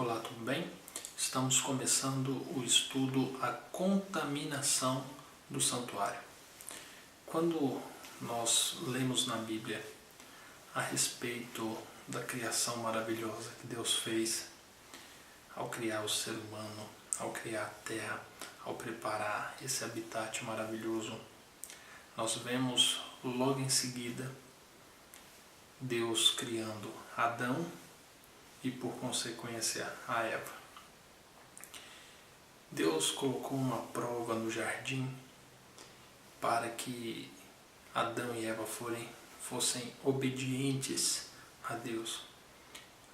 Olá, tudo bem? Estamos começando o estudo A Contaminação do Santuário. Quando nós lemos na Bíblia a respeito da criação maravilhosa que Deus fez ao criar o ser humano, ao criar a terra, ao preparar esse habitat maravilhoso, nós vemos logo em seguida Deus criando Adão e por consequência a Eva. Deus colocou uma prova no jardim para que Adão e Eva fossem obedientes a Deus,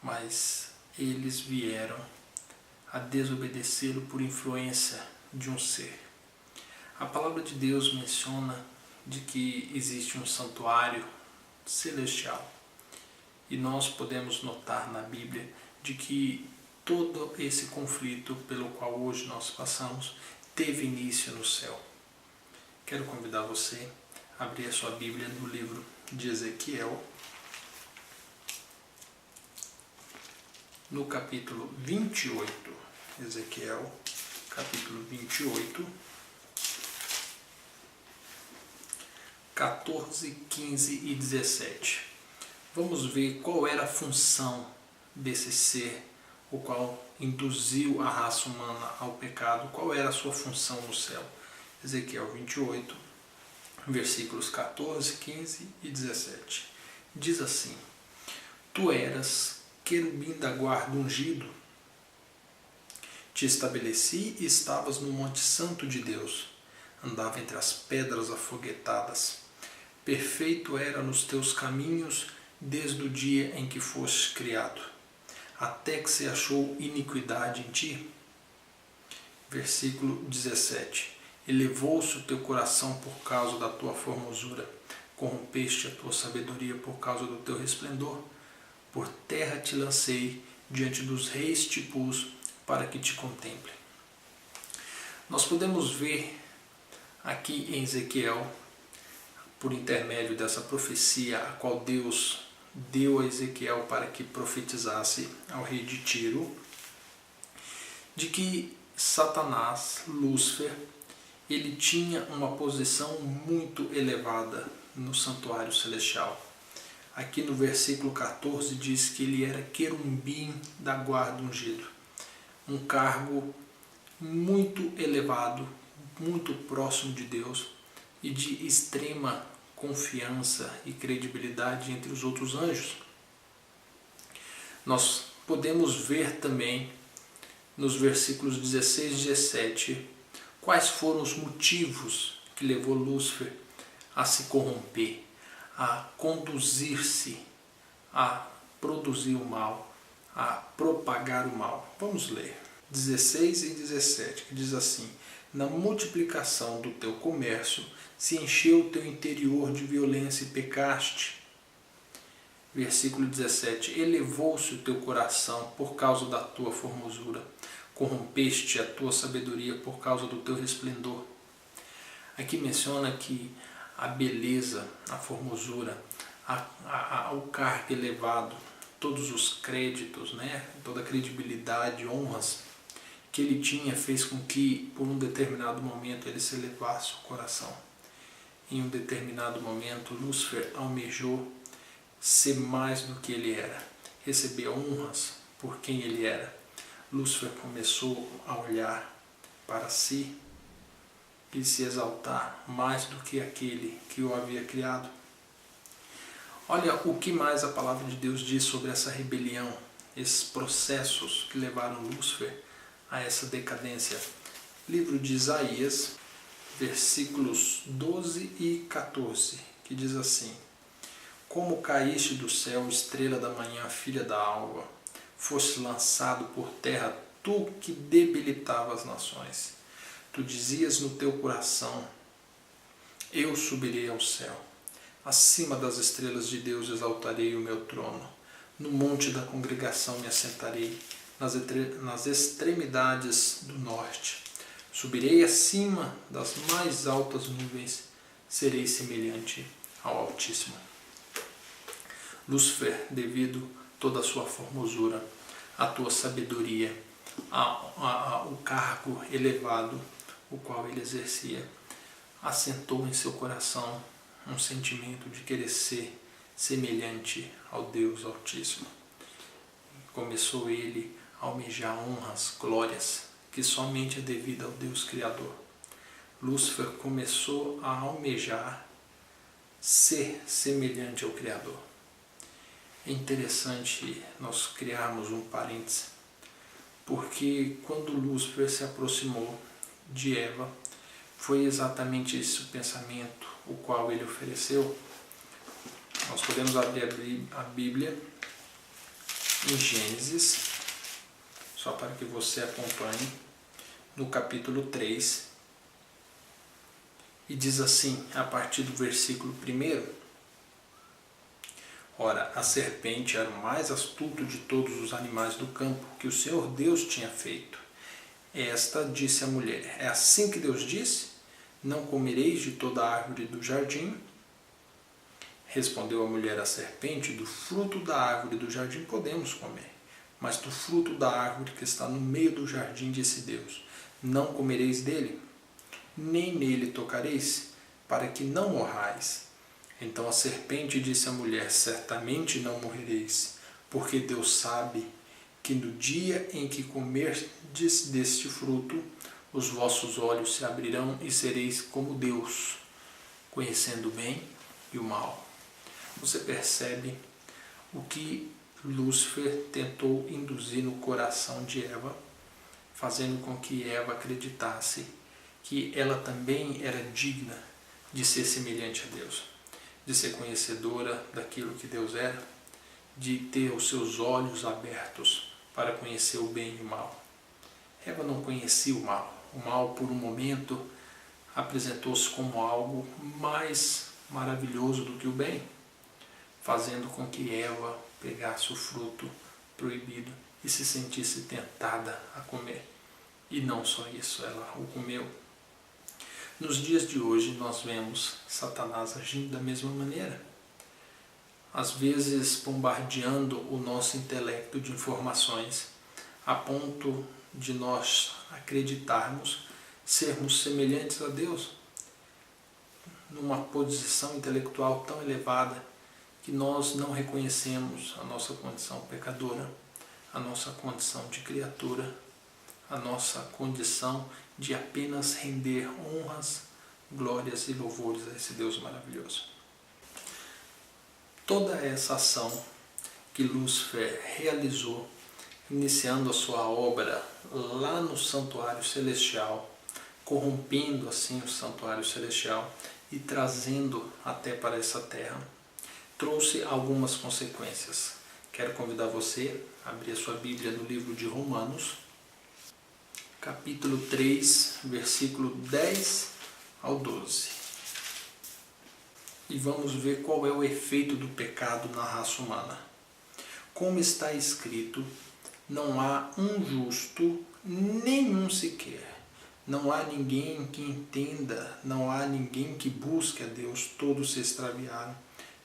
mas eles vieram a desobedecê-lo por influência de um ser. A palavra de Deus menciona de que existe um santuário celestial. E nós podemos notar na Bíblia de que todo esse conflito pelo qual hoje nós passamos teve início no céu. Quero convidar você a abrir a sua Bíblia no livro de Ezequiel, no capítulo 28. Ezequiel, capítulo 28, 14, 15 e 17. Vamos ver qual era a função desse ser, o qual induziu a raça humana ao pecado, qual era a sua função no céu. Ezequiel 28, versículos 14, 15 e 17. Diz assim: Tu eras querubim da guarda ungido, te estabeleci e estavas no monte santo de Deus, andava entre as pedras afoguetadas, perfeito era nos teus caminhos, desde o dia em que foste criado, até que se achou iniquidade em ti. Versículo 17. Elevou-se o teu coração por causa da tua formosura, corrompeste a tua sabedoria por causa do teu resplendor. Por terra te lancei, diante dos reis te pus, para que te contemple. Nós podemos ver aqui em Ezequiel, por intermédio dessa profecia a qual Deus deu a Ezequiel para que profetizasse ao rei de Tiro, de que Satanás, Lúcifer, ele tinha uma posição muito elevada no santuário celestial. Aqui no versículo 14 diz que ele era querubim da guarda ungido, um cargo muito elevado, muito próximo de Deus e de extrema confiança e credibilidade entre os outros anjos. Nós podemos ver também nos versículos 16 e 17 quais foram os motivos que levou Lúcifer a se corromper, a conduzir-se, a produzir o mal, a propagar o mal. Vamos ler 16 e 17, que diz assim: Na multiplicação do teu comércio se encheu o teu interior de violência e pecaste. Versículo 17. Elevou-se o teu coração por causa da tua formosura, corrompeste a tua sabedoria por causa do teu resplendor. Aqui menciona que a beleza, a formosura, o cargo elevado, todos os créditos, toda a credibilidade, honras que ele tinha, fez com que por um determinado momento ele se elevasse o coração. Em um determinado momento, Lúcifer almejou ser mais do que ele era, receber honras por quem ele era. Lúcifer começou a olhar para si e se exaltar mais do que aquele que o havia criado. Olha o que mais a palavra de Deus diz sobre essa rebelião, esses processos que levaram Lúcifer a essa decadência. Livro de Isaías, versículos 12 e 14, que diz assim: Como caíste do céu, estrela da manhã, filha da alva, foste lançado por terra, tu que debilitava as nações. Tu dizias no teu coração: Eu subirei ao céu, acima das estrelas de Deus exaltarei o meu trono, no monte da congregação me assentarei, nas extremidades do norte. Subirei acima das mais altas nuvens, serei semelhante ao Altíssimo. Lúcifer, devido toda a sua formosura, a tua sabedoria, o cargo elevado o qual ele exercia, assentou em seu coração um sentimento de querer ser semelhante ao Deus Altíssimo. Começou ele a almejar honras, glórias, que somente é devida ao Deus Criador. Lúcifer começou a almejar ser semelhante ao Criador. É interessante nós criarmos um parêntese, porque quando Lúcifer se aproximou de Eva, foi exatamente esse o pensamento o qual ele ofereceu. Nós podemos abrir a Bíblia em Gênesis, só para que você acompanhe, no capítulo 3, e diz assim, a partir do versículo 1: Ora, a serpente era o mais astuto de todos os animais do campo que o Senhor Deus tinha feito. Esta disse à mulher: É assim que Deus disse? Não comereis de toda a árvore do jardim? Respondeu a mulher à serpente: Do fruto da árvore do jardim podemos comer, mas do fruto da árvore que está no meio do jardim, disse Deus: Não comereis dele, nem nele tocareis, para que não morrais. Então a serpente disse à mulher: Certamente não morrereis, porque Deus sabe que no dia em que comerdes deste fruto, os vossos olhos se abrirão e sereis como Deus, conhecendo o bem e o mal. Você percebe o que Lúcifer tentou induzir no coração de Eva, fazendo com que Eva acreditasse que ela também era digna de ser semelhante a Deus, de ser conhecedora daquilo que Deus era, de ter os seus olhos abertos para conhecer o bem e o mal. Eva não conhecia o mal. O mal, por um momento, apresentou-se como algo mais maravilhoso do que o bem, fazendo com que Eva pegasse o fruto proibido e se sentisse tentada a comer. E não só isso, ela o comeu. Nos dias de hoje nós vemos Satanás agindo da mesma maneira, às vezes bombardeando o nosso intelecto de informações a ponto de nós acreditarmos sermos semelhantes a Deus, numa posição intelectual tão elevada que nós não reconhecemos a nossa condição pecadora, a nossa condição de criatura, a nossa condição de apenas render honras, glórias e louvores a esse Deus maravilhoso. Toda essa ação que Lúcifer realizou, iniciando a sua obra lá no santuário celestial, corrompendo assim o santuário celestial e trazendo até para essa terra, trouxe algumas consequências. Quero convidar você a abrir a sua Bíblia no livro de Romanos, capítulo 3, versículo 10 ao 12. E vamos ver qual é o efeito do pecado na raça humana. Como está escrito, não há um justo, nenhum sequer. Não há ninguém que entenda, não há ninguém que busque a Deus, todos se extraviaram,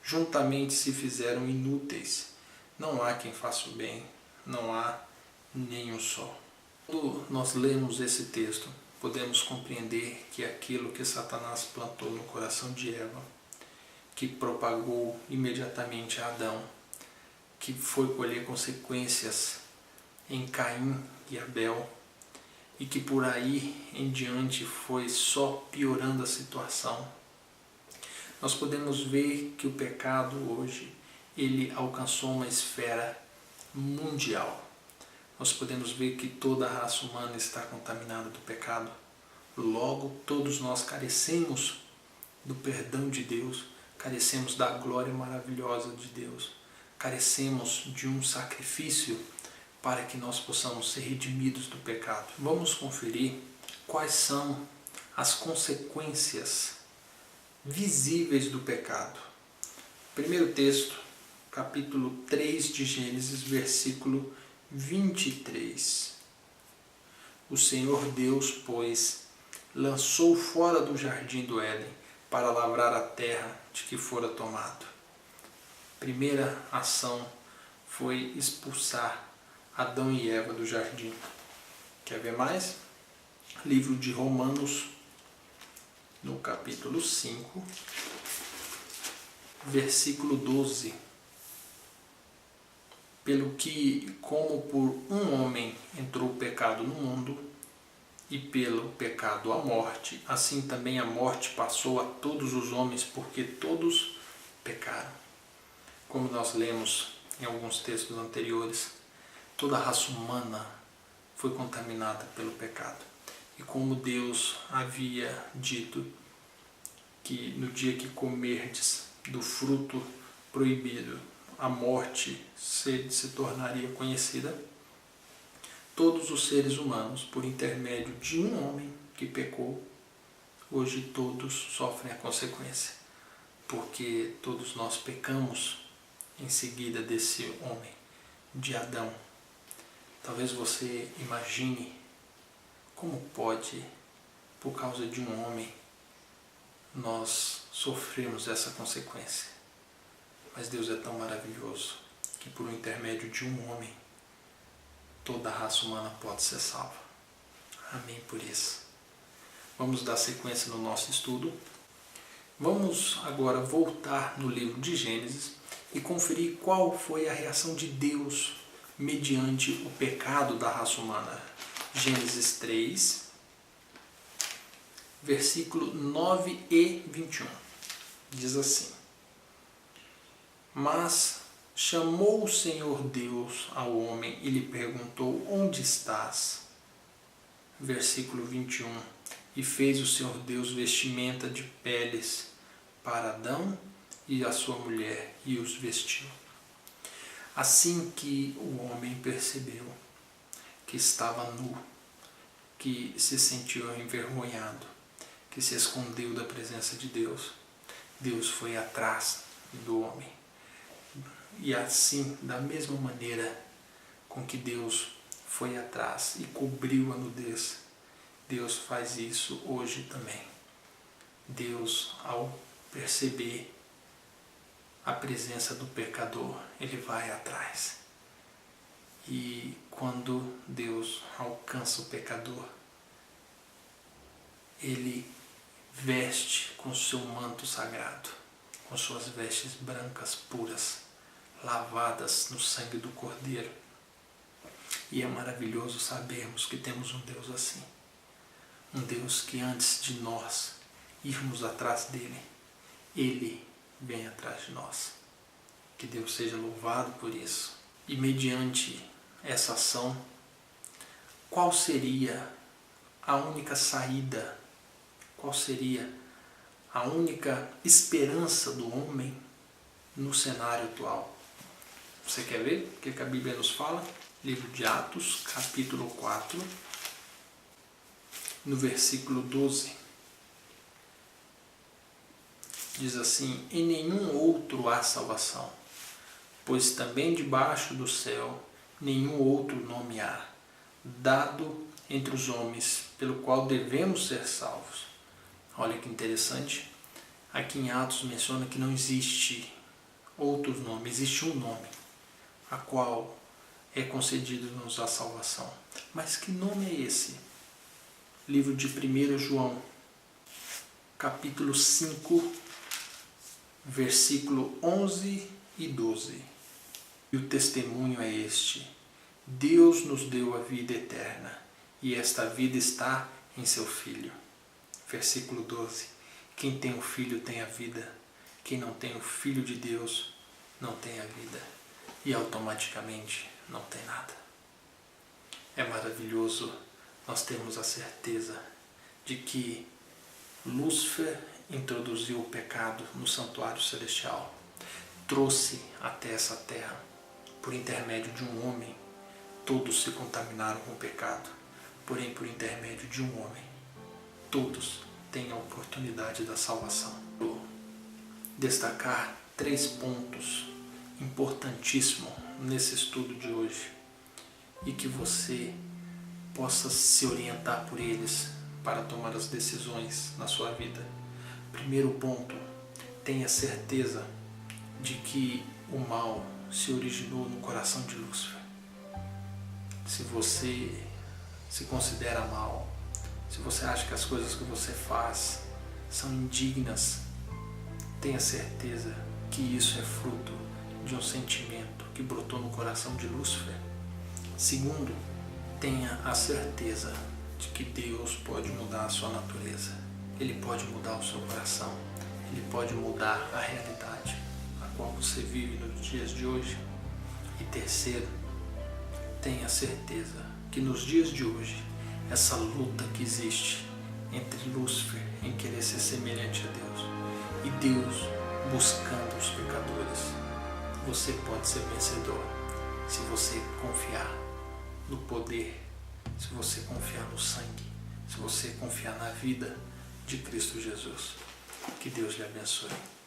juntamente se fizeram inúteis. Não há quem faça o bem, não há nenhum só. Quando nós lemos esse texto, podemos compreender que aquilo que Satanás plantou no coração de Eva, que propagou imediatamente a Adão, que foi colher consequências em Caim e Abel, e que por aí em diante foi só piorando a situação. Nós podemos ver que o pecado hoje, ele alcançou uma esfera mundial. Nós podemos ver que toda a raça humana está contaminada do pecado. Logo, todos nós carecemos do perdão de Deus, carecemos da glória maravilhosa de Deus, carecemos de um sacrifício para que nós possamos ser redimidos do pecado. Vamos conferir quais são as consequências visíveis do pecado. Primeiro texto, capítulo 3 de Gênesis, versículo 23. O Senhor Deus, pois, lançou fora do jardim do Éden para lavrar a terra de que fora tomado. Primeira ação foi expulsar Adão e Eva do jardim. Quer ver mais? Livro de Romanos, no capítulo 5, versículo 12. Pelo que, como por um homem entrou o pecado no mundo, e pelo pecado a morte, assim também a morte passou a todos os homens, porque todos pecaram. Como nós lemos em alguns textos anteriores, toda a raça humana foi contaminada pelo pecado. E como Deus havia dito que no dia que comerdes do fruto proibido, a morte se tornaria conhecida, todos os seres humanos, por intermédio de um homem que pecou, hoje todos sofrem a consequência, porque todos nós pecamos em seguida desse homem, de Adão. Talvez você imagine como pode, por causa de um homem, nós sofremos essa consequência. Mas Deus é tão maravilhoso que por intermédio de um homem, toda a raça humana pode ser salva. Amém por isso. Vamos dar sequência no nosso estudo. Vamos agora voltar no livro de Gênesis e conferir qual foi a reação de Deus mediante o pecado da raça humana. Gênesis 3, versículo 9 e 21. Diz assim: Mas chamou o Senhor Deus ao homem e lhe perguntou: Onde estás? Versículo 21. E fez o Senhor Deus vestimenta de peles para Adão e a sua mulher, e os vestiu. Assim que o homem percebeu que estava nu, que se sentiu envergonhado, que se escondeu da presença de Deus, Deus foi atrás do homem. E assim, da mesma maneira com que Deus foi atrás e cobriu a nudez, Deus faz isso hoje também. Deus, ao perceber a presença do pecador, ele vai atrás. E quando Deus alcança o pecador, ele veste com seu manto sagrado, com suas vestes brancas puras, lavadas no sangue do Cordeiro. E é maravilhoso sabermos que temos um Deus assim. Um Deus que antes de nós irmos atrás dele, ele vem atrás de nós. Que Deus seja louvado por isso. E mediante essa ação, qual seria a única saída? Qual seria a única esperança do homem no cenário atual? Você quer ver o que a Bíblia nos fala? Livro de Atos, capítulo 4, no versículo 12. Diz assim: Em nenhum outro há salvação, pois também debaixo do céu nenhum outro nome há, dado entre os homens, pelo qual devemos ser salvos. Olha que interessante. Aqui em Atos menciona que não existe outro nome, existe um nome, a qual é concedido-nos a salvação. Mas que nome é esse? Livro de 1 João, capítulo 5, versículo 11 e 12. E o testemunho é este: Deus nos deu a vida eterna, e esta vida está em seu Filho. Versículo 12. Quem tem o Filho tem a vida. Quem não tem o Filho de Deus não tem a vida. E automaticamente não tem nada. É maravilhoso nós termos a certeza de que Lúcifer introduziu o pecado no santuário celestial, trouxe até essa terra, por intermédio de um homem. Todos se contaminaram com o pecado, porém por intermédio de um homem, todos têm a oportunidade da salvação. Vou destacar 3 pontos importantíssimos nesse estudo de hoje e que você possa se orientar por eles para tomar as decisões na sua vida. Primeiro ponto: tenha certeza de que o mal se originou no coração de Lúcifer. se você se considera mal, se você acha que as coisas que você faz são indignas, tenha certeza que isso é fruto de um sentimento que brotou no coração de Lúcifer. Segundo, tenha a certeza de que Deus pode mudar a sua natureza. Ele pode mudar o seu coração. Ele pode mudar a realidade a qual você vive nos dias de hoje. E terceiro, tenha certeza que nos dias de hoje, essa luta que existe entre Lúcifer em querer ser semelhante a Deus e Deus buscando os pecadores, você pode ser vencedor se você confiar no poder, se você confiar no sangue, se você confiar na vida de Cristo Jesus. Que Deus lhe abençoe.